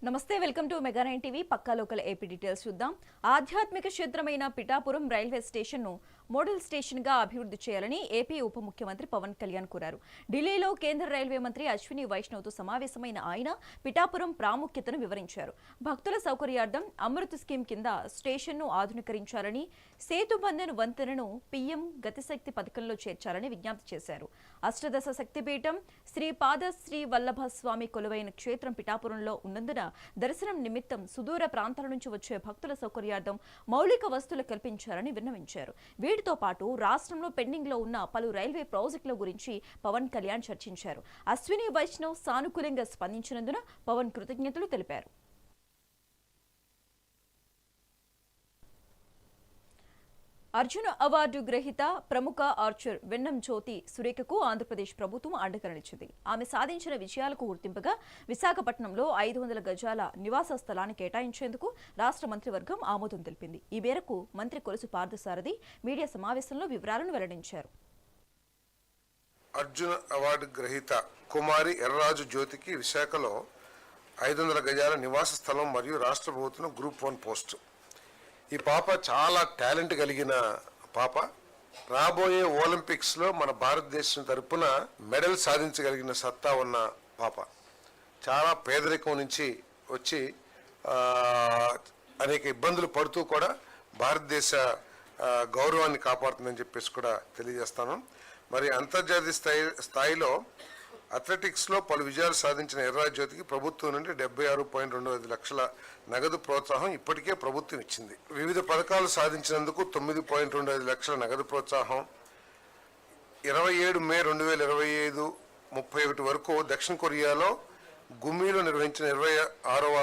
నమస్తే welcome to Mega 9 TV పక్కా local AP details చూద్దాం. ఆధ్యాత్మిక క్షేత్రమైన పిఠాపురం రైల్వే స్టేషన్ ను మోడల్ స్టేషన్ గా అభివృద్ధి చేయాలని ఏపీ ఉప ముఖ్యమంత్రి పవన్ కళ్యాణ్ కోరారు. ఢిల్లీలో కేంద్ర రైల్వే మంత్రి అశ్విని వైష్ణవ్ తో సమావేశమైన ఆయన పిఠాపురం ప్రాముఖ్యతను వివరించారు. భక్తుల సౌకర్యార్థం అమృత్ స్కీమ్ కింద స్టేషన్ ను ఆధునీకరించాలని, సేతుబంధన్ వంతెనను పీఎం గతిశక్తి పథకంలో చేర్చాలని విజ్ఞప్తి చేశారు. అష్టదశ శక్తిపీఠం శ్రీ పాద శ్రీ వల్లభ స్వామి కొలువైన క్షేత్రం పిఠాపురంలో ఉన్నందున దర్శనం నిమిత్తం సుదూర ప్రాంతాల నుంచి వచ్చే భక్తుల సౌకర్యార్థం మౌలిక వసతులు కల్పించాలని విన్నవించారు. వీటితో పాటు రాష్ట్రంలో పెండింగ్ లో ఉన్న పలు రైల్వే ప్రాజెక్టుల గురించి పవన్ కళ్యాణ్ చర్చించారు. అశ్విని వైష్ణవ్ సానుకూలంగా స్పందించినందున పవన్ కృతజ్ఞతలు తెలిపారు. అర్జున అవార్డు గ్రహీత ప్రముఖ ఆర్చర్ వెన్నం జ్యోతి సురేఖకు ఆంధ్రప్రదేశ్ ప్రభుత్వం అండకరణిచ్చింది. ఆమె సాధించిన విజయాలకు గుర్తింపుగా విశాఖపట్నంలో 500 గజాల నివాస స్థలాన్ని కేటాయించేందుకు రాష్ట్ర మంత్రివర్గం ఆమోదం తెలిపింది. ఈ మేరకు మంత్రి కొలుసు పార్థసారథి మీడియా సమావేశంలో వివరాలను వెల్లడించారు. అర్జున అవార్డు గ్రహీత కుమారి ఎర్రాజు జ్యోతికి విశాఖలో 500 గజాల నివాస స్థలం మరియు రాష్ట్ర ప్రభుత్వం గ్రూప్ 1 పోస్టు. ఈ పాప చాలా టాలెంట్ కలిగిన పాప. రాబోయే ఒలింపిక్స్లో మన భారతదేశం తరపున మెడల్ సాధించగలిగిన సత్తా ఉన్న పాప. చాలా పేదరికం నుంచి వచ్చి అనేక ఇబ్బందులు పడుతూ కూడా భారతదేశ గౌరవాన్ని కాపాడుతుందని చెప్పేసి కూడా తెలియజేస్తాను. మరి అంతర్జాతీయ స్థాయిలో అథ్లెటిక్స్లో పలు విజయాలు సాధించిన ఎర్రాజు జ్యోతికి ప్రభుత్వం నుండి 76.25 లక్షల నగదు ప్రోత్సాహం ఇప్పటికే ప్రభుత్వం ఇచ్చింది. వివిధ పథకాలు సాధించినందుకు 9.25 లక్షల నగదు ప్రోత్సాహం. 27 మే 2025 31 వరకు దక్షిణ కొరియాలో గుమ్మీలో నిర్వహించిన 26వ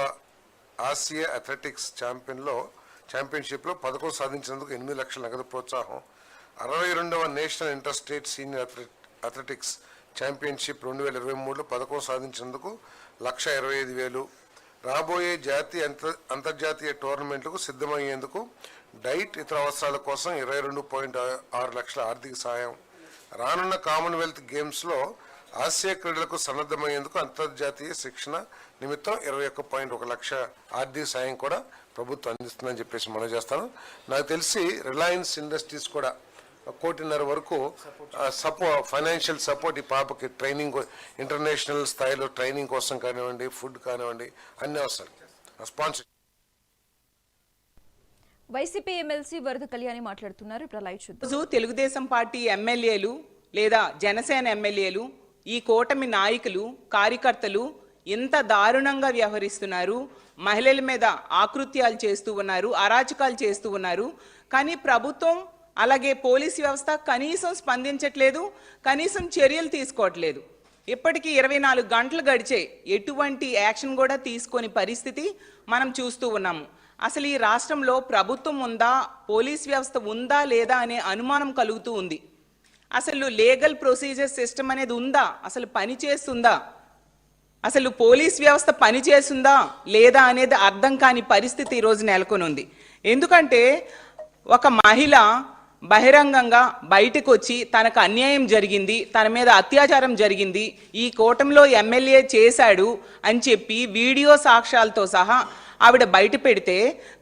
ఆసియా అథ్లెటిక్స్ ఛాంపియన్షిప్లో పథకం సాధించినందుకు 8 లక్షల నగదు ప్రోత్సాహం. 62వ national inter state senior athletics championship 2023లో పథకం సాధించినందుకు 1,25,000. రాబోయే జాతీయ అంతర్జాతీయ టోర్నమెంట్లకు సిద్ధమయ్యేందుకు డైట్ ఇతర అవసరాల కోసం 22.6 లక్షల ఆర్థిక సాయం. రానున్న కామన్వెల్త్ గేమ్స్లో ఆసియా క్రీడలకు సన్నద్ధమయ్యేందుకు అంతర్జాతీయ శిక్షణ నిమిత్తం 21.1 లక్ష ఆర్థిక సాయం కూడా ప్రభుత్వం అందిస్తుందని చెప్పేసి మనం చేస్తాను. నాకు తెలిసి రిలయన్స్ ఇండస్ట్రీస్ కూడా 1.5 కోటి వరకు ఫైనాన్షియల్ సపోర్ట్ ఈ పాపకి ట్రైనింగ్, ఇంటర్నేషనల్ స్థాయిలో ట్రైనింగ్ కోసం కానివ్వండి, ఫుడ్ కానివ్వండి, అన్ని అవసరం స్పాన్సర్. వైసీపీ ఎమ్మెల్సీ వరద కళ్యాణి మాట్లాడుతున్నారు. ఇప్పుడు లైవ్ చూద్దాం. తెలుగుదేశం పార్టీ ఎమ్మెల్యేలు లేదా జనసేన ఎమ్మెల్యేలు, ఈ కూటమి నాయకులు, కార్యకర్తలు ఇంత దారుణంగా వ్యవహరిస్తున్నారు. మహిళల మీద ఆకృత్యాలు చేస్తూ ఉన్నారు, అరాచకాలు చేస్తూ ఉన్నారు. కానీ ప్రభుత్వం అలాగే పోలీస్ వ్యవస్థ కనీసం స్పందించట్లేదు, కనీసం చర్యలు తీసుకోవట్లేదు. ఇప్పటికీ 24 గంటలు గడిచే ఎటువంటి యాక్షన్ కూడా తీసుకొని పరిస్థితి మనం చూస్తూ ఉన్నాము. అసలు ఈ రాష్ట్రంలో ప్రభుత్వం ఉందా, పోలీస్ వ్యవస్థ ఉందా లేదా అనే అనుమానం కలుగుతూ ఉంది. అసలు లీగల్ ప్రొసీజర్ సిస్టమ్ అనేది ఉందా, అసలు పని చేస్తుందా, అసలు పోలీస్ వ్యవస్థ పని చేస్తుందా లేదా అనేది అర్థం కాని పరిస్థితి ఈరోజు నెలకొని ఉంది. ఎందుకంటే ఒక మహిళ బహిరంగంగా బయటకు వచ్చి తనకు అన్యాయం జరిగింది, తన మీద అత్యాచారం జరిగింది, ఈ కూటమిలో ఎమ్మెల్యే చేశాడు అని చెప్పి వీడియో సాక్ష్యాలతో సహా ఆవిడ బయట పెడితే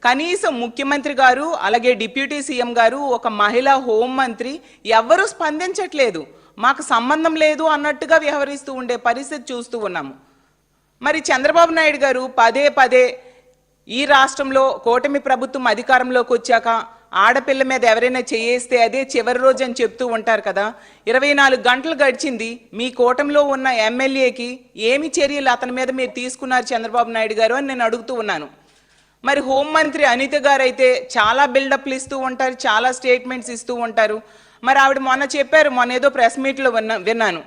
కనీసం ముఖ్యమంత్రి గారు అలాగే డిప్యూటీ సీఎం గారు, ఒక మహిళా హోంమంత్రి ఎవ్వరూ స్పందించట్లేదు. మాకు సంబంధం లేదు అన్నట్టుగా వ్యవహరిస్తూ ఉండే పరిస్థితి చూస్తూ ఉన్నాము. మరి చంద్రబాబు నాయుడు గారు పదే పదే ఈ రాష్ట్రంలో కూటమి ప్రభుత్వం అధికారంలోకి వచ్చాక ఆడపిల్ల మీద ఎవరైనా చేయేస్తే అదే చివరి రోజు అని చెప్తూ ఉంటారు కదా. 24 గంటలు గడిచింది. మీ కూటమిలో ఉన్న ఎమ్మెల్యేకి ఏమి చర్యలు అతని మీద మీరు తీసుకున్నారు చంద్రబాబు నాయుడు గారు అని నేను అడుగుతూ ఉన్నాను. మరి హోంమంత్రి అనిత గారు అయితే చాలా బిల్డప్లు ఇస్తూ ఉంటారు, చాలా స్టేట్మెంట్స్ ఇస్తూ ఉంటారు. మరి ఆవిడ మొన్న చెప్పారు, మొన్న ఏదో ప్రెస్ మీట్లో విన్నాను,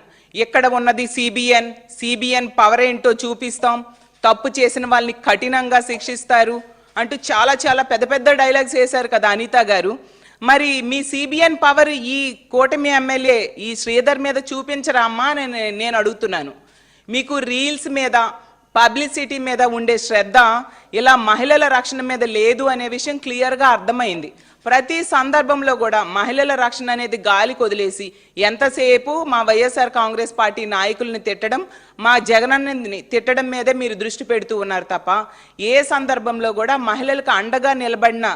ఇక్కడ ఉన్నది సిబిఎన్ పవర్ ఏంటో చూపిస్తాం, తప్పు చేసిన వాళ్ళని కఠినంగా శిక్షిస్తారు అంటూ చాలా చాలా పెద్ద పెద్ద డైలాగ్స్ వేశారు కదా అనిత గారు. మరి మీ సిబిఎన్ పవర్ ఈ కూటమి ఎమ్మెల్యే ఈ శ్రీధర్ మీద చూపించరా అమ్మా నేను అడుగుతున్నాను. మీకు రీల్స్ మీద పబ్లిసిటీ మీద ఉండే శ్రద్ధ ఇలా మహిళల రక్షణ మీద లేదు అనే విషయం క్లియర్గా అర్థమైంది. ప్రతి సందర్భంలో కూడా మహిళల రక్షణ అనేది గాలికి వదిలేసి ఎంతసేపు మా వైఎస్ఆర్ కాంగ్రెస్ పార్టీ నాయకుల్ని తిట్టడం, మా జగనన్నని తిట్టడం మీదే మీరు దృష్టి పెడుతూ ఉన్నారు తప్ప ఏ సందర్భంలో కూడా మహిళలకు అండగా నిలబడిన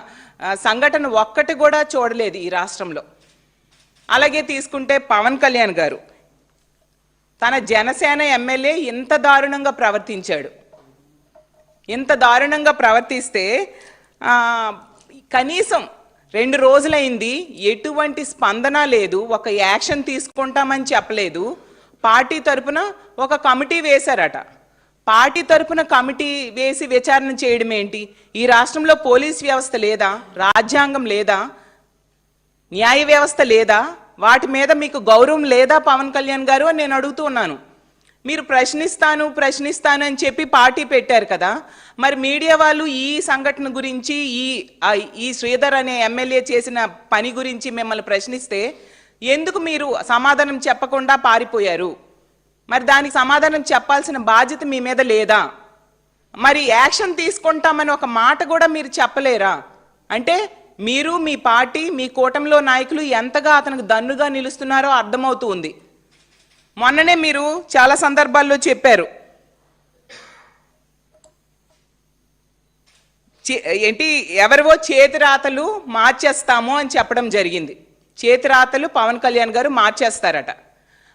సంఘటన ఒక్కటి కూడా చూడలేదు ఈ రాష్ట్రంలో. అలాగే తీసుకుంటే పవన్ కళ్యాణ్ గారు తన జనసేన ఎమ్మెల్యే ఇంత దారుణంగా ప్రవర్తించాడు. ఇంత దారుణంగా ప్రవర్తిస్తే కనీసం 2 రోజులైంది, ఎటువంటి స్పందన లేదు, ఒక యాక్షన్ తీసుకుంటామని చెప్పలేదు. పార్టీ తరపున ఒక కమిటీ వేశారట. పార్టీ తరపున కమిటీ వేసి విచారణ చేయడం ఏంటి? ఈ రాష్ట్రంలో పోలీస్ వ్యవస్థ లేదా? రాజ్యాంగం లేదా? న్యాయ వ్యవస్థ లేదా? వాటి మీద మీకు గౌరవం లేదా పవన్ కళ్యాణ్ గారు అని నేను అడుగుతూ ఉన్నాను. మీరు ప్రశ్నిస్తాను అని చెప్పి పార్టీ పెట్టారు కదా, మరి మీడియా వాళ్ళు ఈ సంఘటన గురించి ఈ శ్రీధర్ అనే ఎమ్మెల్యే చేసిన పని గురించి మిమ్మల్ని ప్రశ్నిస్తే ఎందుకు మీరు సమాధానం చెప్పకుండా పారిపోయారు? మరి దానికి సమాధానం చెప్పాల్సిన బాధ్యత మీ మీద లేదా? మరి యాక్షన్ తీసుకుంటామని ఒక మాట కూడా మీరు చెప్పలేరా? అంటే మీరు, మీ పార్టీ, మీ కూటమిలో నాయకులు ఎంతగా అతనికి దన్నుగా నిలుస్తున్నారో అర్థమవుతుంది. మొన్ననే మీరు చాలా సందర్భాల్లో చెప్పారు, ఏంటి ఎవరివో చేతిరాతలు మార్చేస్తాము అని చెప్పడం జరిగింది. చేతిరాతలు పవన్ కళ్యాణ్ గారు మార్చేస్తారట.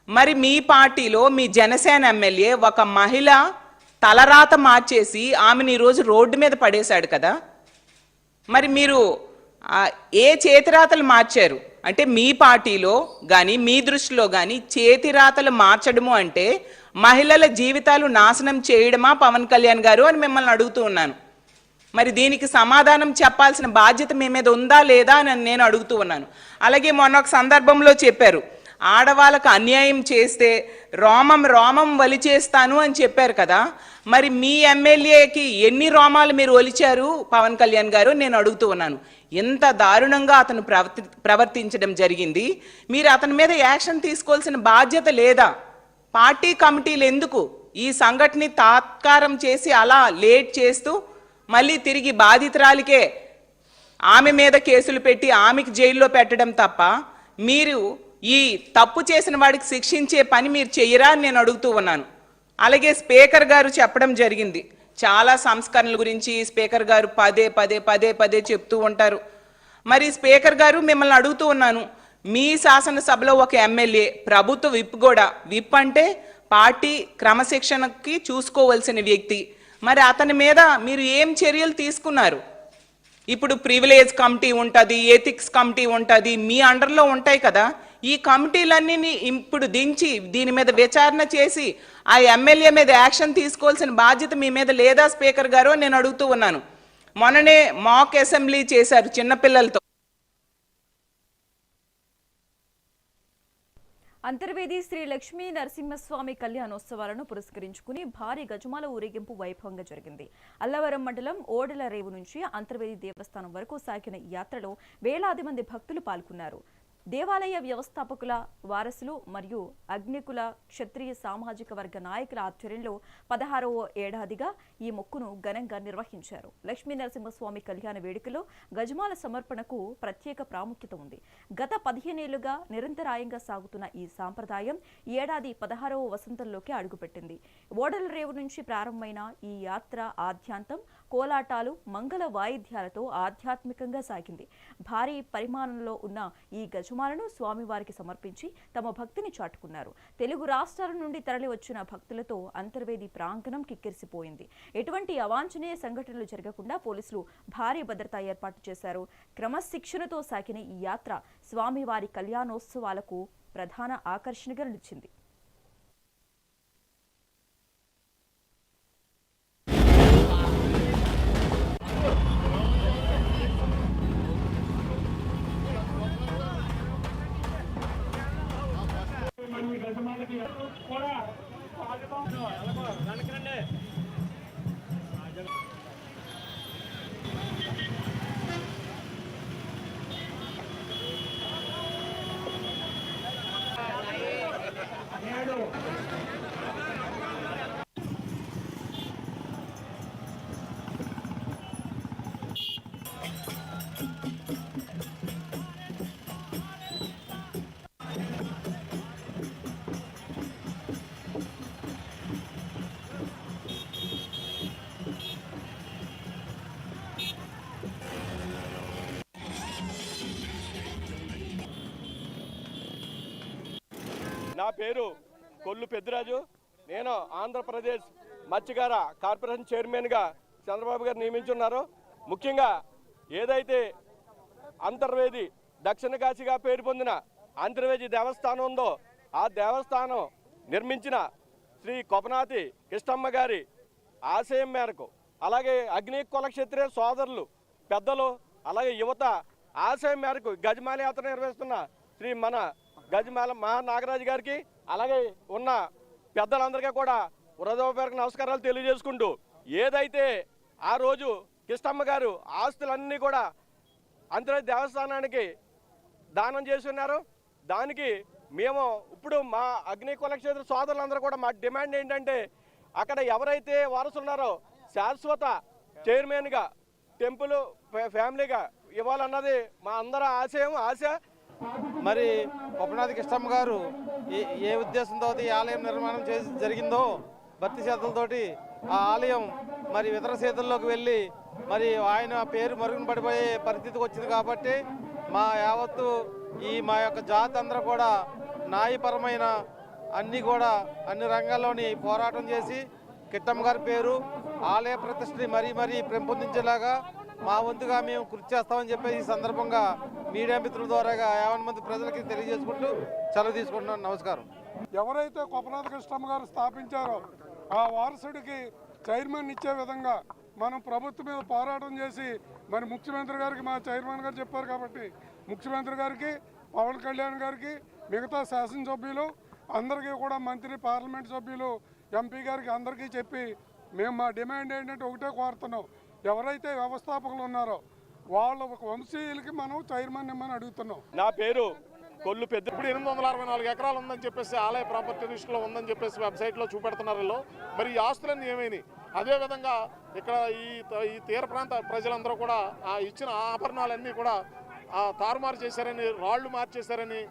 మరి మీ పార్టీలో మీ జనసేన ఎమ్మెల్యే ఒక మహిళ తలరాత మార్చేసి ఆమెను ఈరోజు రోడ్డు మీద పడేశాడు కదా. మరి మీరు ఏ చేతిరాతలు మార్చారు? అంటే మీ పార్టీలో కానీ మీ దృష్టిలో కానీ చేతిరాతలు మార్చడము అంటే మహిళల జీవితాలు నాశనం చేయడమా పవన్ కళ్యాణ్ గారు అని మిమ్మల్ని అడుగుతూ ఉన్నాను. మరి దీనికి సమాధానం చెప్పాల్సిన బాధ్యత మీ మీద ఉందా లేదా అని నేను అడుగుతూ ఉన్నాను. అలాగే మొన్న ఒక సందర్భంలో చెప్పారు, ఆడవాళ్ళకు అన్యాయం చేస్తే రోమం వలిచేస్తాను అని చెప్పారు కదా. మరి మీ ఎమ్మెల్యేకి ఎన్ని రోమాలు మీరు ఒలిచారు పవన్ కళ్యాణ్ గారు నేను అడుగుతూ ఉన్నాను. ఎంత దారుణంగా అతను ప్రవర్తించడం జరిగింది. మీరు అతని మీద యాక్షన్ తీసుకోవాల్సిన బాధ్యత లేదా? పార్టీ కమిటీలు ఎందుకు ఈ సంఘటనని తాత్కారం చేసి అలా లేట్ చేస్తూ మళ్ళీ తిరిగి బాధితురాలికే ఆమె మీద కేసులు పెట్టి ఆమెకి జైల్లో పెట్టడం తప్ప మీరు ఈ తప్పు చేసిన వాడికి శిక్షించే పని మీరు చెయ్యరా అని నేను అడుగుతూ ఉన్నాను. అలాగే స్పీకర్ గారు చెప్పడం జరిగింది, చాలా సంస్కరణల గురించి స్పీకర్ గారు పదే చెప్తూ ఉంటారు. మరి స్పీకర్ గారు మిమ్మల్ని అడుగుతూ ఉన్నాను, మీ శాసనసభలో ఒక ఎమ్మెల్యే ప్రభుత్వ విప్ కూడా, విప్ అంటే పార్టీ క్రమశిక్షణకి చూసుకోవలసిన వ్యక్తి, మరి అతని మీద మీరు ఏం చర్యలు తీసుకున్నారు? ఇప్పుడు ప్రివిలేజ్ కమిటీ ఉంటుంది, ఎథిక్స్ కమిటీ ఉంటుంది, మీ అండర్లో ఉంటాయి కదా. ఈ కమిటీలన్నీ ఇప్పుడు దించి దీని మీద విచారణ చేసి ఆ ఎమ్మెల్యే మీద యాక్షన్ తీసుకోవాల్సిన బాధ్యత మీ మీద లేదా స్పీకర్ గారు నేను అడుగుతూ ఉన్నాను. మొన్ననే మాక్ అసెంబ్లీ చేశారు చిన్నపిల్లలతో. అంతర్వేది శ్రీ లక్ష్మీ నరసింహస్వామి కళ్యాణోత్సవాలను పురస్కరించుకుని భారీ గజమాల ఊరేగింపు వైభవంగా జరిగింది. అల్లవరం మండలం ఓడల రేవు నుంచి అంతర్వేది దేవస్థానం వరకు సాగిన ఈ యాత్రలో వేలాది మంది భక్తులు పాల్గొన్నారు. దేవాలయ వ్యవస్థాపకుల వారసులు మరియు అగ్నికుల క్షత్రియ సామాజిక వర్గ నాయకుల ఆధ్వర్యంలో 16వ ఏడాదిగా ఈ మొక్కును ఘనంగా నిర్వహించారు. లక్ష్మీ నరసింహస్వామి కళ్యాణ వేడుకలో గజమాల సమర్పణకు ప్రత్యేక ప్రాముఖ్యత ఉంది. గత 15 ఏళ్లుగా నిరంతరాయంగా సాగుతున్న ఈ సాంప్రదాయం ఈ ఏడాది 16వ వసంతంలోకి అడుగుపెట్టింది. ఓడల రేవు నుంచి ప్రారంభమైన ఈ యాత్ర ఆద్యాంతం కోలాటాలు, మంగళ వాయిద్యాలతో ఆధ్యాత్మికంగా సాగింది. భారీ పరిమాణంలో ఉన్న ఈ గజమాలను స్వామివారికి సమర్పించి తమ భక్తిని చాటుకున్నారు. తెలుగు రాష్ట్రాల నుండి తరలి వచ్చిన భక్తులతో అంతర్వేది ప్రాంగణం కిక్కిరిసిపోయింది. ఎటువంటి అవాంఛనీయ సంఘటనలు జరగకుండా పోలీసులు భారీ భద్రతా ఏర్పాటు చేశారు. క్రమశిక్షణతో సాగిన ఈ యాత్ర స్వామివారి కళ్యాణోత్సవాలకు ప్రధాన ఆకర్షణగా నిలిచింది. పేరు కొల్లు పెద్దిరాజు. నేను ఆంధ్రప్రదేశ్ మత్స్యకార కార్పొరేషన్ చైర్మన్గా చంద్రబాబు గారు నియమించున్నారు. ముఖ్యంగా ఏదైతే అంతర్వేది దక్షిణ కాశీగా పేరు పొందిన అంతర్వేది దేవస్థానం ఉందో ఆ దేవస్థానం నిర్మించిన శ్రీ కొపనాతి కృష్ణమ్మ గారి ఆశయం మేరకు, అలాగే అగ్ని కుల క్షత్రియ సోదరులు పెద్దలు అలాగే యువత ఆశయం మేరకు గజమాల యాత్ర నిర్వహిస్తున్న శ్రీ మన గజమాల మహానాగరాజు గారికి అలాగే ఉన్న పెద్దలందరికీ కూడా హృదయపూర్వక నమస్కారాలు తెలియజేసుకుంటూ, ఏదైతే ఆ రోజు కృష్ణమ్మ గారు ఆస్తులన్నీ కూడా అంతర్వేది దేవస్థానానికి దానం చేస్తున్నారు. దానికి మేము ఇప్పుడు మా అగ్ని కులక్షేత్ర సోదరులందరూ కూడా మా డిమాండ్ ఏంటంటే అక్కడ ఎవరైతే వారసులు ఉన్నారో శాశ్వత చైర్మన్గా టెంపుల్ ఫ్యామిలీగా ఇవ్వాలన్నది మా అందరి ఆశ. మరి కొప్పనాథి కృష్ణమ్మ గారు ఏ ఉద్దేశంతో ఈ ఆలయం నిర్మాణం చేసి జరిగిందో భక్తి శ్రద్ధలతోటి ఆ ఆలయం మరి ఇతర చేతుల్లోకి వెళ్ళి మరి ఆయన పేరు మరుగున పడిపోయే పరిస్థితికి వచ్చింది. కాబట్టి మా యావత్తు మా యొక్క జాతి అందరూ కూడా న్యాయపరమైన అన్ని రంగాల్లోని పోరాటం చేసి కిట్టమ్మ గారి పేరు ఆలయ ప్రతిష్టని మరీ పెంపొందించేలాగా మా వంతుగా మేము కృషి చేస్తామని చెప్పి ఈ సందర్భంగా మీడియా మిత్రుల ద్వారా 50 మంది ప్రజలకి తెలియజేసుకుంటూ సెలవు తీసుకుంటున్నాను. నమస్కారం. ఎవరైతే కొప్పనాథ కృష్ణమ్మ గారు స్థాపించారో ఆ వారసుడికి చైర్మన్ ఇచ్చే విధంగా మనం ప్రభుత్వం మీద పోరాటం చేసి మరి ముఖ్యమంత్రి గారికి మా చైర్మన్ గారు చెప్పారు కాబట్టి ముఖ్యమంత్రి గారికి, పవన్ కళ్యాణ్ గారికి, మిగతా శాసనసభ్యులు అందరికీ కూడా మంత్రి, పార్లమెంట్ సభ్యులు, ఎంపీ గారికి అందరికీ చెప్పి మేము మా డిమాండ్ ఏంటంటే ఒకటే కోరుతున్నాం. ఎవరైతే వ్యవస్థాపకులు ఉన్నారో వాళ్ళ వంశీయులకి మనం చైర్మన్ ఇమ్మని అడుగుతున్నాం. నా పేరు కొల్లు పెద్ద. ఇప్పుడు 864 ఎకరాలు ఉందని చెప్పేసి ఆలయ ప్రాపర్టీ లిస్టులో ఉందని చెప్పేసి వెబ్సైట్లో చూపెడుతున్నారు. మరి ఈ ఆస్తులన్నీ ఏమైనాయి? అదేవిధంగా ఇక్కడ ఈ తీర ప్రాంత ప్రజలందరూ కూడా ఆ ఇచ్చిన ఆభరణాలన్నీ కూడా తారుమారు చేశారని, రాళ్లు మార్చేశారని,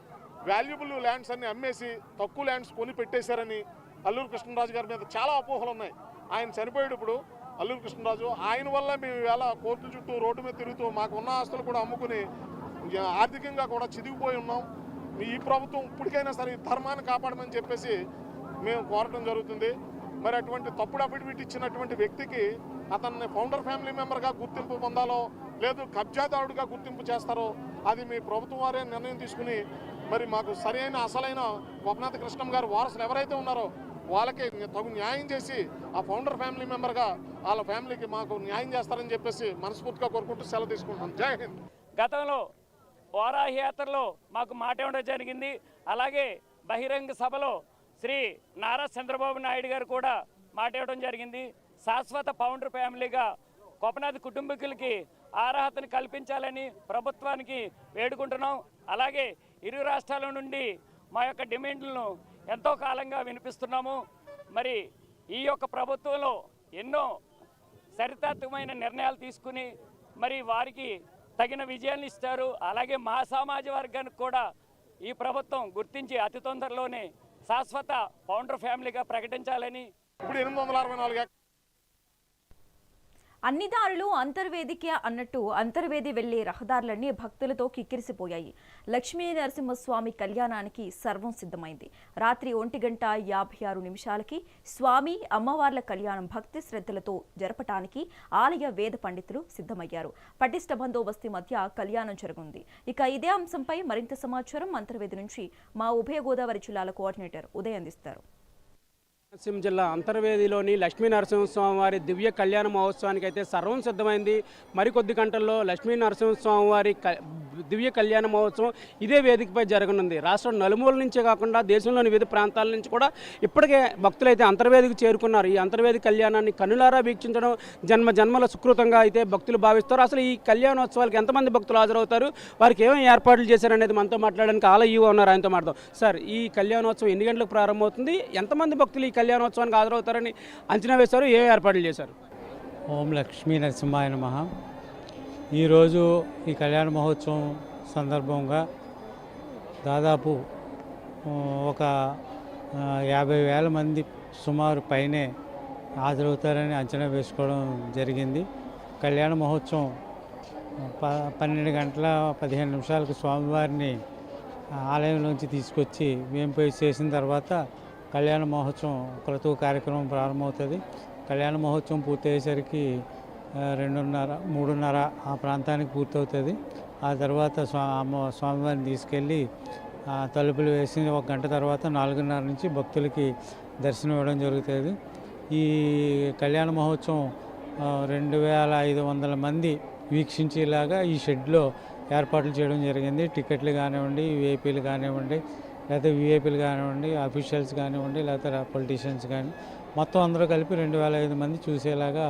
వాల్యుబుల్ ల్యాండ్స్ అన్ని అమ్మేసి తక్కువ ల్యాండ్స్ కొని పెట్టేశారని అల్లూరు కృష్ణరాజు గారి మీద చాలా అపోహలు ఉన్నాయి. ఆయన చనిపోయేటప్పుడు అల్లూరు కృష్ణరాజు ఆయన వల్ల మేము ఇవాళ కోర్టు చుట్టూ రోడ్డు మీద తిరుగుతూ మాకు ఉన్న ఆస్తులు కూడా అమ్ముకుని ఆర్థికంగా కూడా చిదిగిపోయి ఉన్నాం. ఈ ప్రభుత్వం ఇప్పటికైనా సరే ఈ ధర్మాన్ని కాపాడమని చెప్పేసి మేము కోరటం జరుగుతుంది. మరి అటువంటి తప్పుడు అఫిడవిట్ ఇచ్చినటువంటి వ్యక్తికి అతన్ని ఫౌండర్ ఫ్యామిలీ మెంబర్గా గుర్తింపు పొందాలో లేదు కబ్జాదారుడిగా గుర్తింపు చేస్తారో అది మీ ప్రభుత్వం వారే నిర్ణయం తీసుకుని మరి మాకు సరైన అసలైన కొప్పనాథ కృష్ణమ్మ గారు వారసులు ఎవరైతే ఉన్నారో వాళ్ళకి తగు న్యాయం చేసి ఆ ఫౌండర్ ఫ్యామిలీ మెంబర్గా వాళ్ళ ఫ్యామిలీకి మాకు న్యాయం చేస్తారని చెప్పేసి మనస్ఫూర్తిగా కోరుకుంటూ సెలవు తీసుకుంటాం. జై హింద్. గతంలో వారాహి యాత్రలో మాకు మాట ఇవ్వడం జరిగింది. అలాగే బహిరంగ సభలో శ్రీ నారా చంద్రబాబు నాయుడు గారు కూడా మాట ఇవ్వడం జరిగింది. శాశ్వత ఫౌండర్ ఫ్యామిలీగా కొప్పనాథి కుటుంబీకులకి అర్హతను కల్పించాలని ప్రభుత్వానికి వేడుకుంటున్నాం. అలాగే ఇరు రాష్ట్రాల నుండి మా యొక్క డిమాండ్లను ఎంతో కాలంగా వినిపిస్తున్నాము. మరి ఈ యొక్క ప్రభుత్వంలో ఎన్నో చరిత్రాత్మకమైన నిర్ణయాలు తీసుకుని మరి వారికి తగిన విజయాన్ని ఇస్తారు. అలాగే మా సమాజ వర్గానికి కూడా ఈ ప్రభుత్వం గుర్తించి అతి తొందరలోనే శాశ్వత ఫౌండర్ ఫ్యామిలీగా ప్రకటించాలని. ఇప్పుడు 864 అన్ని దారులు అంతర్వేదికే అన్నట్టు అంతర్వేది వెళ్లే రహదారులన్నీ భక్తులతో కిక్కిరిసిపోయాయి. లక్ష్మీ నరసింహస్వామి కళ్యాణానికి సర్వం సిద్ధమైంది. రాత్రి 1:56 స్వామి అమ్మవార్ల కళ్యాణం భక్తి శ్రద్ధలతో జరపటానికి ఆలయ వేద పండితులు సిద్ధమయ్యారు. పటిష్ట బందోబస్తు మధ్య కళ్యాణం జరగనుంది. ఇక ఇదే అంశంపై మరింత సమాచారం అంతర్వేది నుంచి మా ఉభయ గోదావరి జిల్లాల కోఆర్డినేటర్ ఉదయ్ అందిస్తారు. కోనసీమ జిల్లా అంతర్వేదిలోని లక్ష్మీ నరసింహస్వామి వారి దివ్య కళ్యాణ మహోత్సవానికి అయితే సర్వం సిద్ధమైంది. మరికొద్ది గంటల్లో లక్ష్మీ నరసింహస్వామి వారి దివ్య కళ్యాణ మహోత్సవం ఇదే వేదికపై జరగనుంది. రాష్ట్రం నలుమూల నుంచే కాకుండా దేశంలోని వివిధ ప్రాంతాల నుంచి కూడా ఇప్పటికే భక్తులైతే అంతర్వేదికి చేరుకున్నారు. ఈ అంతర్వేది కళ్యాణాన్ని కన్నులారా వీక్షించడం జన్మల సుకృతంగా అయితే భక్తులు భావిస్తారు. అసలు ఈ కళ్యాణోత్సవాలకు ఎంతమంది భక్తులు హాజరవుతారు, వారికి ఏమేమి ఏర్పాట్లు చేశారనేది మనతో మాట్లాడడానికి ఆలయ ఉన్నారు, ఆయనతో మాట్లాడదాం. సార్, ఈ కళ్యాణోత్సవం ఎన్ని గంటలకు ప్రారంభమవుతుంది, ఎంతమంది భక్తులు ఈ కళ్యాణోత్సవానికి హాజరవుతారని అంచనా వేశారు, ఏ ఏర్పాట్లు చేశారు? ఓం లక్ష్మీ నరసింహాయ నమః. ఈరోజు ఈ కళ్యాణ మహోత్సవం సందర్భంగా దాదాపు ఒక 50,000 మంది సుమారు పైనే హాజరవుతారని అంచనా వేసుకోవడం జరిగింది. కళ్యాణ మహోత్సవం 12:15 స్వామివారిని ఆలయంలోంచి తీసుకొచ్చి వేంపై చేసిన తర్వాత కళ్యాణ మహోత్సవం క్రతువు కార్యక్రమం ప్రారంభమవుతుంది. కళ్యాణ మహోత్సవం పూర్తయ్యేసరికి 2:30-3:30 ఆ ప్రాంతానికి పూర్తవుతుంది. ఆ తర్వాత స్వామివారిని తీసుకెళ్ళి తలుపులు వేసి 1 గంట తర్వాత 4:30 నుంచి భక్తులకి దర్శనం ఇవ్వడం జరుగుతుంది. ఈ కళ్యాణ మహోత్సవం 2500 మంది వీక్షించేలాగా ఈ షెడ్లో ఏర్పాట్లు చేయడం జరిగింది. టికెట్లు కానివ్వండి, విఐపీలు కానివ్వండి, లేకపోతే విఐపీలు కానివ్వండి, అఫీషియల్స్ కానివ్వండి, లేకపోతే పొలిటీషియన్స్ కానీ మొత్తం అందరూ కలిపి 2500 మంది చూసేలాగా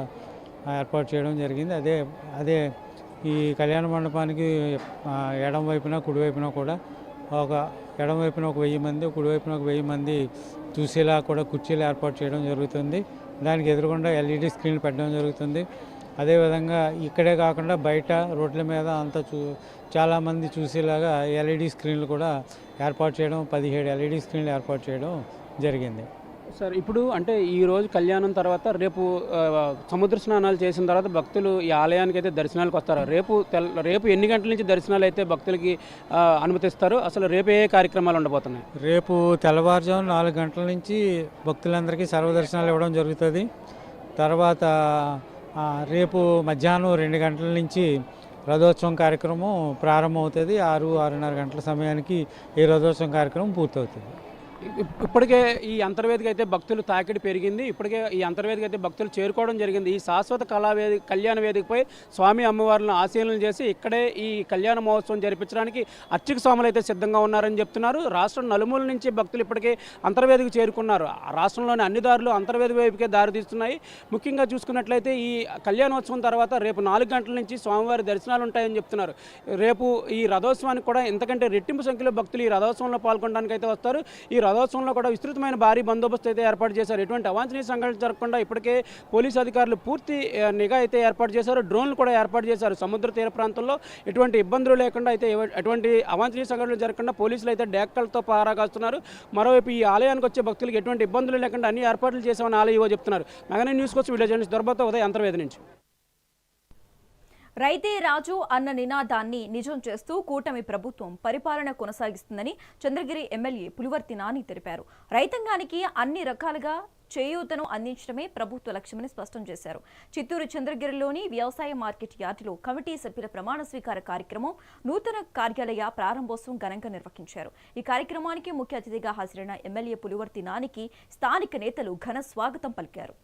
ఏర్పాటు చేయడం జరిగింది. అదే ఈ కళ్యాణ మండపానికి ఎడం వైపున కుడివైపున కూడా ఎడం వైపున 1000 మంది, కుడివైపున 1000 మంది చూసేలా కూడా కుర్చీలు ఏర్పాటు చేయడం జరుగుతుంది. దానికి ఎదురుగుండా LED స్క్రీన్లు పెట్టడం జరుగుతుంది. అదేవిధంగా ఇక్కడే కాకుండా బయట రోడ్ల మీద అంతా చాలామంది చూసేలాగా LED స్క్రీన్లు కూడా ఏర్పాటు చేయడం, 17 LED స్క్రీన్లు ఏర్పాటు చేయడం జరిగింది. సార్, ఇప్పుడు అంటే ఈ రోజు కళ్యాణం తర్వాత రేపు సముద్ర స్నానాలు చేసిన తర్వాత భక్తులు ఈ ఆలయానికి అయితే దర్శనాలకు వస్తారు. రేపు ఎన్ని గంటల నుంచి దర్శనాలు అయితే భక్తులకి అనుమతిస్తారు? అసలు రేపు ఏ కార్యక్రమాలు ఉండబోతున్నాయి? రేపు తెల్లవారుజాము 4 గంటల నుంచి భక్తులందరికీ సర్వదర్శనాలు ఇవ్వడం జరుగుతుంది. తర్వాత రేపు మధ్యాహ్నం 2 గంటల నుంచి రథోత్సవం కార్యక్రమం ప్రారంభమవుతుంది. 6-6:30 గంటల సమయానికి ఈ రథోత్సవం కార్యక్రమం పూర్తవుతుంది. ఇప్పటికే ఈ అంతర్వేదిక అయితే భక్తులు తాకిడి పెరిగింది. ఇప్పటికే ఈ అంతర్వేదిక అయితే భక్తులు చేరుకోవడం జరిగింది. ఈ శాశ్వత కళ్యాణ వేదికపై స్వామి అమ్మవార్లను ఆశీలన చేసి ఇక్కడే ఈ కళ్యాణ మహోత్సవం జరిపించడానికి అర్చక స్వాములు అయితే సిద్ధంగా ఉన్నారని చెప్తున్నారు. రాష్ట్రం నలుమూల నుంచి భక్తులు ఇప్పటికే అంతర్వేదిక చేరుకున్నారు. రాష్ట్రంలోని అన్ని దారులు అంతర్వేదిక వైపుకే దారితీస్తున్నాయి. ముఖ్యంగా చూసుకున్నట్లయితే ఈ కళ్యాణోత్సవం తర్వాత రేపు 4 గంటల నుంచి స్వామివారి దర్శనాలు ఉంటాయని చెప్తున్నారు. రేపు ఈ రథోత్సవానికి కూడా ఎంతకంటే రెట్టింపు సంఖ్యలో భక్తులు ఈ రథోత్సవంలో పాల్గొనడానికి అయితే వస్తారు. ఈ రథోత్సవంలో కూడా విస్తృతమైన భారీ బందోబస్తు అయితే ఏర్పాటు చేశారు. ఎటువంటి అవాంఛనీయ సంఘటనలు జరగకుండా ఇప్పటికే పోలీసు అధికారులు పూర్తి నిఘా అయితే ఏర్పాటు చేశారు. డ్రోన్లు కూడా ఏర్పాటు చేశారు. సముద్ర తీర ప్రాంతంలో ఎటువంటి ఇబ్బందులు లేకుండా అయితే ఎటువంటి అవాంఛనీయ సంఘటనలు జరగకుండా పోలీసులు అయితే డేక్కలతో పారాగాస్తున్నారు. మరోవైపు ఈ ఆలయానికి వచ్చే భక్తులకు ఎటువంటి ఇబ్బందులు లేకుండా అన్ని ఏర్పాట్లు చేశామని ఆలయో చెప్తున్నారు. మెగా న్యూస్ కోసం వీడియో జర్నలిస్ట్ దొరబాతో ఉదయ్, అంతర్వేది నుంచి. రైతే రాజు అన్న నినాదాన్ని నిజం చేస్తూ కూటమి ప్రభుత్వం పరిపాలన కొనసాగిస్తుందని చంద్రగిరి ఎమ్మెల్యే పులివర్తి నాని తెలిపారు. రైతాంగానికి అన్ని రకాలుగా చేయూతను అందించడమే ప్రభుత్వ లక్ష్యమని స్పష్టం చేశారు. చిత్తూరు చంద్రగిరిలోని వ్యవసాయ మార్కెట్ యార్డులో కమిటీ సభ్యుల ప్రమాణ స్వీకార కార్యక్రమం, నూతన కార్యాలయ ప్రారంభోత్సవం ఘనంగా నిర్వహించారు. ఈ కార్యక్రమానికి ముఖ్య అతిథిగా హాజరైన ఎమ్మెల్యే పులివర్తి నానికి స్థానిక నేతలు ఘన స్వాగతం పలికారు.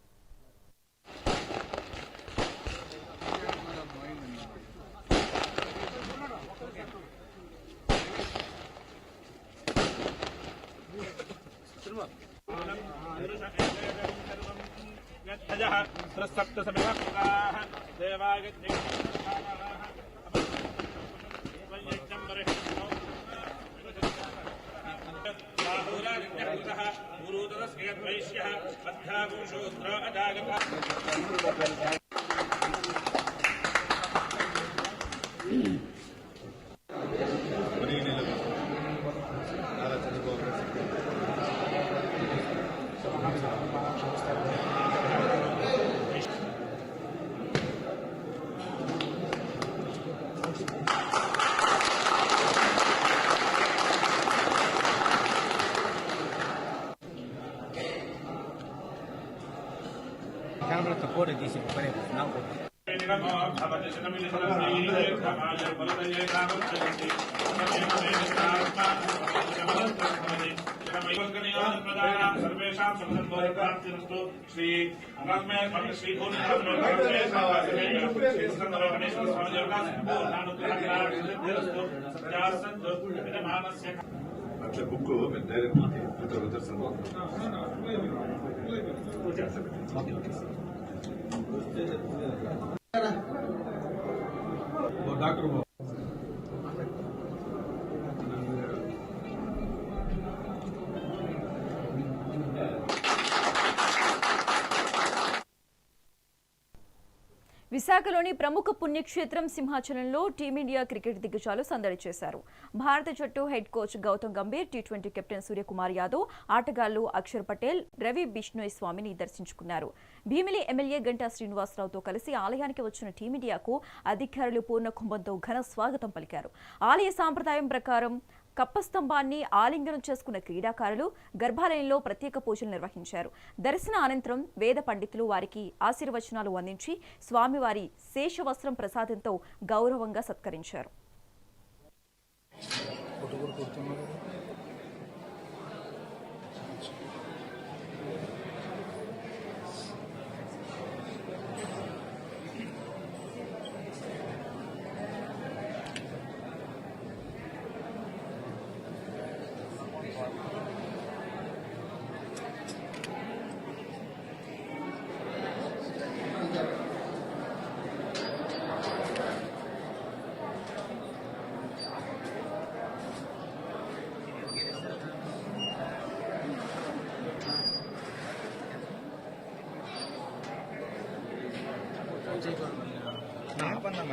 విశాఖలోని ప్రముఖ పుణ్యక్షేత్రం సింహాచలంలో టీమిండియా క్రికెట్ దిగ్గజాలు సందడి చేశారు. భారత జట్టు హెడ్ కోచ్ గౌతమ్ గంభీర్, టీ20 కెప్టెన్ సూర్యకుమార్ యాదవ్, ఆటగాళ్లు అక్షర్ పటేల్, రవి బిష్ణోయ్ స్వామిని దర్శించుకున్నారు. భీమిలి ఎమ్మెల్యే గంటా శ్రీనివాసరావుతో కలిసి ఆలయానికి వచ్చిన టీమిండియాకు అధికారులు పూర్ణ కుంభంతో ఘన స్వాగతం పలికారు. ఆలయ సాంప్రదాయం ప్రకారం కప్పస్తంభాన్ని ఆలింగనం చేసుకున్న క్రీడాకారులు గర్భాలయంలో ప్రత్యేక పూజలు నిర్వహించారు. దర్శన అనంతరం వేద పండితులు వారికి ఆశీర్వచనాలు అందించి స్వామివారి శేషవస్త్రం ప్రసాదంతో గౌరవంగా సత్కరించారు.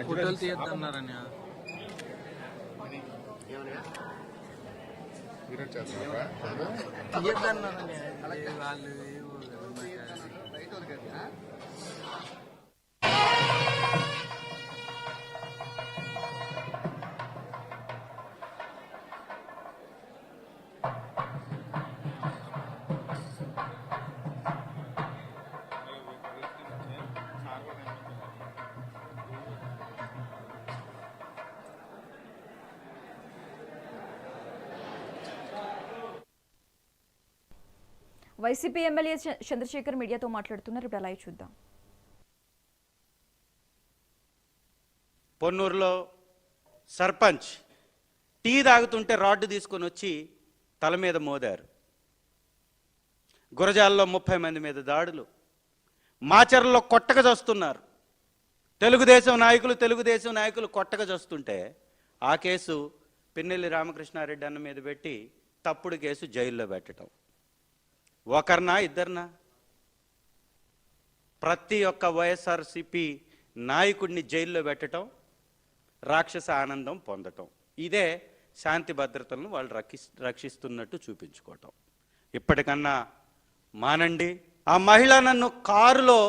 ఫోటోలు తీయద్దన్నారని తీయద్దన్నారని వాళ్ళు వైసీపీ ఎమ్మెల్యే చంద్రశేఖర్ మీడియాతో మాట్లాడుతున్నారు. ఇప్పుడు లైవ్ చూద్దాం. పొన్నూరులో సర్పంచ్ టీ తాగుతుంటే రాడ్డు తీసుకొని వచ్చి తల మీద మోదారు. గురజాల్లో 30 మంది మీద దాడులు. మాచర్లలో కొట్టక చస్తున్నారు. తెలుగుదేశం నాయకులు కొట్టక చస్తుంటే ఆ కేసు పిన్నెల్లి రామకృష్ణారెడ్డి అన్న మీద పెట్టి తప్పుడు కేసు జైల్లో పెట్టడం. ఒకరినా ఇద్దరినా? ప్రతి ఒక్క వైఎస్ఆర్సీపీ నాయకుడిని జైల్లో పెట్టడం, రాక్షస ఆనందం పొందటం, ఇదే శాంతి భద్రతలను వాళ్ళు రక్షిస్తున్నట్టు చూపించుకోవటం. ఇప్పటికన్నా మానండి. ఆ మహిళ నన్ను కారులో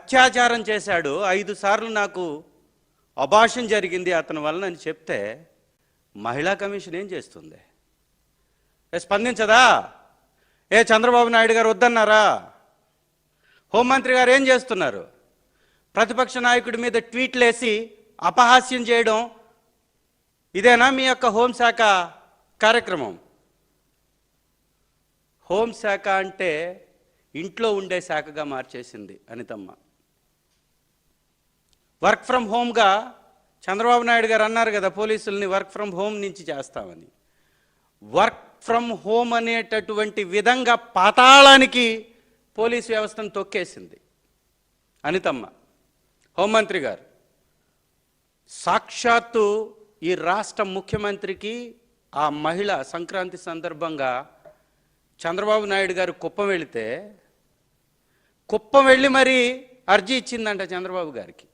అత్యాచారం చేశాడు, 5 సార్లు నాకు అబార్షన్ జరిగింది అతని వలన అని చెప్తే మహిళా కమిషన్ ఏం చేస్తుంది? స్పందించదా? చంద్రబాబు నాయుడు గారు వద్దన్నారా? హోంమంత్రి గారు ఏం చేస్తున్నారు? ప్రతిపక్ష నాయకుడి మీద ట్వీట్లు వేసి అపహాస్యం చేయడం, ఇదేనా మీ యొక్క హోంశాఖ కార్యక్రమం? హోంశాఖ అంటే ఇంట్లో ఉండే శాఖగా మార్చేసింది అనితమ్మ. వర్క్ ఫ్రమ్ హోమ్గా చంద్రబాబు నాయుడు గారు అన్నారు కదా, పోలీసుల్ని వర్క్ ఫ్రమ్ హోమ్ నుంచి చేస్తామని. వర్క్ ఫ్రమ్ హోమ్ అనేటటువంటి విధంగా పాతాళానికి పోలీస్ వ్యవస్థను తొక్కేసింది అనితమ్మ. హోంమంత్రి గారు సాక్షాత్తు ఈ రాష్ట్ర ముఖ్యమంత్రికి ఆ మహిళ సంక్రాంతి సందర్భంగా చంద్రబాబు నాయుడు గారు కుప్పం వెళ్ళి మరి అర్జీ ఇచ్చిందంట చంద్రబాబు గారికి.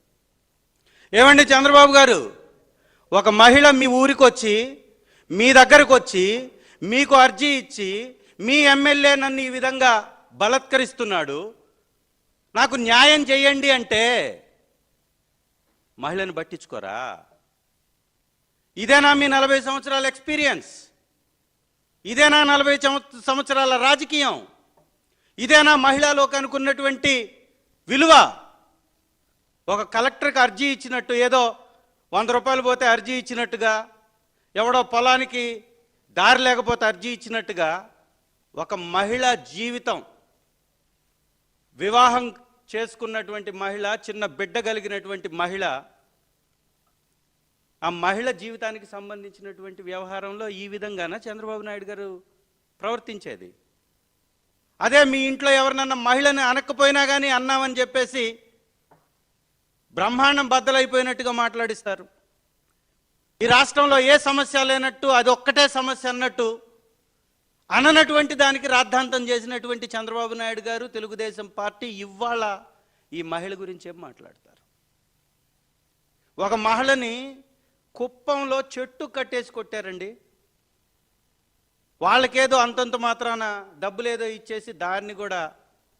ఏమండి చంద్రబాబు గారు, ఒక మహిళ మీ ఊరికి వచ్చి, మీ దగ్గరకు వచ్చి, మీకు అర్జీ ఇచ్చి, మీ ఎమ్మెల్యే నన్ను ఈ విధంగా బలత్కరిస్తున్నాడు, నాకు న్యాయం చేయండి అంటే మహిళను పట్టించుకోరా? ఇదేనా మీ 40 సంవత్సరాల ఎక్స్పీరియన్స్? ఇదేనా 40 సంవత్సరాల రాజకీయం? ఇదేనా మహిళలోకి అనుకున్నటువంటి విలువ? ఒక కలెక్టర్కి అర్జీ ఇచ్చినట్టు, ఏదో 100 రూపాయలు పోతే అర్జీ ఇచ్చినట్టుగా, ఎవడో పొలానికి దారి లేకపోతే అర్జీ ఇచ్చినట్టుగా, ఒక మహిళ జీవితం, వివాహం చేసుకున్నటువంటి మహిళ, చిన్న బిడ్డ కలిగినటువంటి మహిళ, ఆ మహిళ జీవితానికి సంబంధించినటువంటి వ్యవహారంలో ఈ విధంగానే చంద్రబాబు నాయుడు గారు ప్రవర్తించేది. అదే మీ ఇంట్లో ఎవరినన్నా మహిళని అనకపోయినా కానీ అన్నామని చెప్పేసి బ్రహ్మాండం బద్దలైపోయినట్టుగా మాట్లాడిస్తారు. ఈ రాష్ట్రంలో ఏ సమస్య లేనట్టు, అది ఒక్కటే సమస్య అన్నట్టు అననటువంటి దానికి రాద్ధాంతం చేసినటువంటి చంద్రబాబు నాయుడు గారు, తెలుగుదేశం పార్టీ ఇవాళ ఈ మహిళ గురించి ఏం మాట్లాడతారు? ఒక మహిళని కుప్పంలో చెట్టు కట్టేసి కొట్టారండి. వాళ్ళకేదో అంతంత మాత్రాన డబ్బులేదో ఇచ్చేసి దాన్ని కూడా